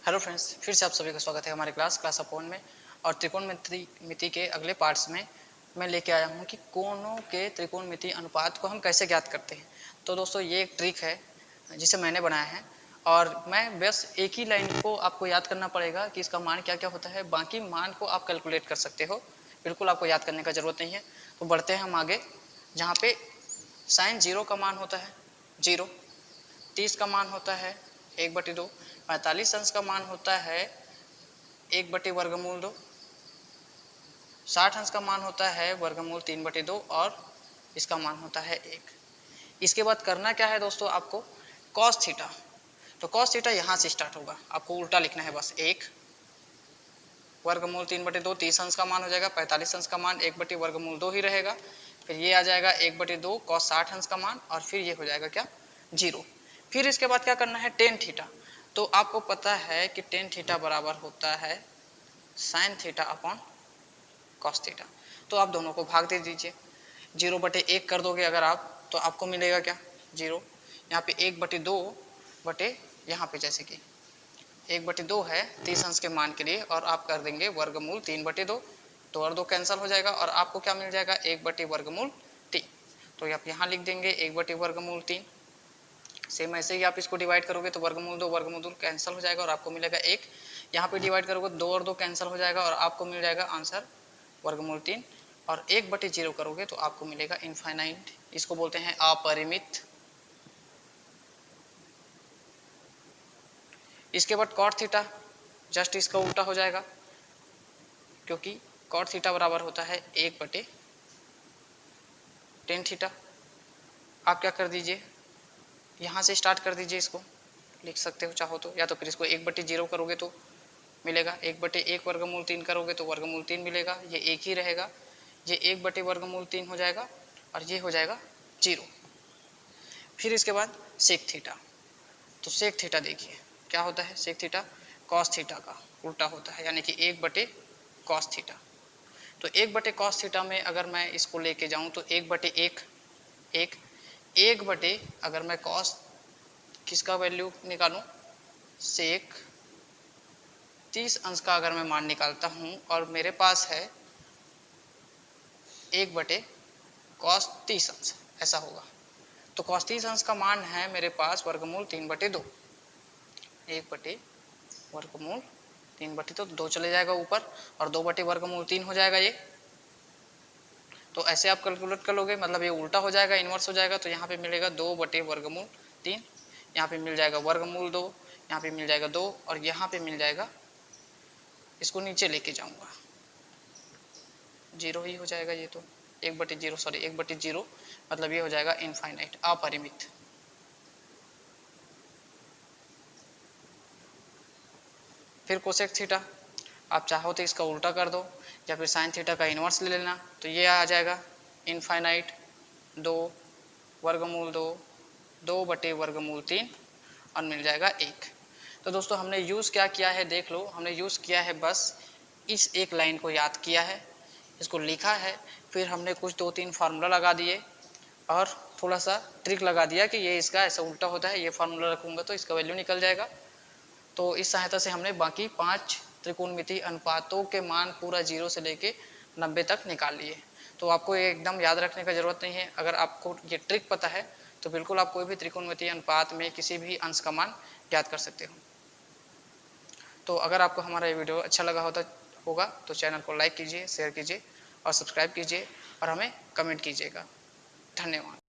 Hello friends, फिर से आप सभी का स्वागत है हमारे क्लास ऑफ वन में। और त्रिकोणमिति के अगले पार्ट्स में मैं लेके आया हूँ कि कोणों के त्रिकोणमिति अनुपात को हम कैसे ज्ञात करते हैं। तो दोस्तों ये एक ट्रिक है जिसे मैंने बनाया है और मैं बस एक ही लाइन को आपको याद करना पड़ेगा कि इसका मान क्या क्या होता है। बाकी मान को आप कैलकुलेट कर सकते हो, बिल्कुल आपको याद करने का जरूरत नहीं है। तो बढ़ते हैं हम आगे, जहाँ पे साइन 0 का मान होता है 0, 30 का मान होता है 1/2, 45 अंश का मान होता है 1/वर्गमूल 2, 60 अंश का मान होता है वर्गमूल 3/2 और इसका मान होता है 1। इसके बाद करना क्या है दोस्तों, आपको cos थीटा, तो cos थीटा यहाँ से स्टार्ट होगा, आपको उल्टा लिखना है बस। 1 वर्गमूल 3/2, 30 अंश का मान हो जाएगा, 45 अंश का मान 1/वर्गमूल 2 ही रहेगा। फिर ये आ जाएगा 1/2 cos 60 अंश का मान और फिर ये हो जाएगा क्या 0। फिर इसके बाद क्या करना है टेन थीटा। तो आपको पता है कि टेन थीटा बराबर होता है sine theta upon cos theta. तो आप दोनों को भाग दे दीजिए, 0/1 कर दोगे अगर आप तो आपको मिलेगा क्या 0। यहाँ पे 1/2 बटे यहाँ पे जैसे कि 1/2 है 30 अंश के मान के लिए और आप कर देंगे वर्गमूल 3/2, 2 और 2 कैंसिल हो जाएगा और आपको क्या मिल जाएगा 1/वर्गमूल 3। तो आप यहाँ लिख देंगे 1/वर्गमूल 3। सेम ऐसे ही आप इसको डिवाइड करोगे तो वर्गमूल 2 कैंसिल हो जाएगा और आपको मिलेगा 1। यहाँ पे डिवाइड करोगे 2 और 2 कैंसिल हो जाएगा और आपको मिल जाएगा आंसर वर्गमूल 3। और 1/0 करोगे तो आपको मिलेगा इनफाइनाइट, इसको बोलते हैं अपरिमित। इसके बाद कॉट थीटा, जस्ट इसका उल्टा हो जाएगा क्योंकि कॉट थीटा बराबर होता है 1/टेन थीटा। आप क्या कर दीजिए, यहाँ से स्टार्ट कर दीजिए, इसको लिख सकते हो चाहो तो, या तो फिर इसको 1/0 करोगे तो मिलेगा 1/1 वर्गमूल 3 करोगे तो वर्गमूल 3 मिलेगा, ये एक ही रहेगा, ये 1/वर्गमूल 3 हो जाएगा और ये हो जाएगा 0। फिर इसके बाद सेक थीटा, तो सेक थीटा देखिए क्या होता है, सेक थीटा कॉस थीटा का उल्टा होता है, यानी कि 1/कॉस थीटा। तो 1/कॉस थीटा में अगर मैं इसको लेके जाऊं तो 1/1 1 1/, अगर मैं कॉस किसका वैल्यू निकालूं सेक 30 अंश का अगर मैं मान निकालता हूं और मेरे पास है 1/कॉस 30 अंश, ऐसा होगा। तो कॉस 30 अंश का मान है मेरे पास वर्गमूल 3/2, 1/वर्गमूल 3/2, 2 चले जाएगा ऊपर और 2/वर्गमूल 3 हो जाएगा ये। तो ऐसे आप कैलकुलेट कर लोगे, मतलब ये उल्टा हो जाएगा, इन्वर्स हो जाएगा। तो यहाँ पे मिलेगा 2/वर्गमूल 3, यहाँ पे मिल जाएगा वर्गमूल 2, यहाँ पे मिल जाएगा 2 और यहाँ पे मिल जाएगा, इसको नीचे लेके जाऊंगा 0 ही हो जाएगा ये तो 1/0, सॉरी 1/0, मतलब ये हो जाएगा इनफाइनाइट, अपरिमित। फिर कोसेक थीटा, आप चाहो तो इसका उल्टा कर दो या फिर साइन थीटा का इन्वर्स ले लेना, तो ये आ जाएगा इनफाइनाइट 2/2, 2/वर्गमूल 3 और मिल जाएगा 1। तो दोस्तों हमने यूज़ क्या किया है देख लो, हमने यूज़ किया है बस इस एक लाइन को याद किया है, इसको लिखा है, फिर हमने कुछ 2-3 फार्मूला लगा दिए और थोड़ा सा ट्रिक लगा दिया कि ये इसका ऐसा उल्टा होता है, ये फार्मूला रखूंगा तो इसका वैल्यू निकल जाएगा। तो इस सहायता से हमने बाकी 5 त्रिकोणमिति अनुपातों के मान पूरा 0 से लेके 90 तक निकाल लिए। तो आपको ये एकदम याद रखने का जरूरत नहीं है, अगर आपको ये ट्रिक पता है तो बिल्कुल आप कोई भी त्रिकोणमिति अनुपात में किसी भी अंश का मान ज्ञात कर सकते हो। तो अगर आपको हमारा ये वीडियो अच्छा लगा होगा तो चैनल को लाइक कीजिए, शेयर कीजिए और सब्सक्राइब कीजिए और हमें कमेंट कीजिएगा। धन्यवाद।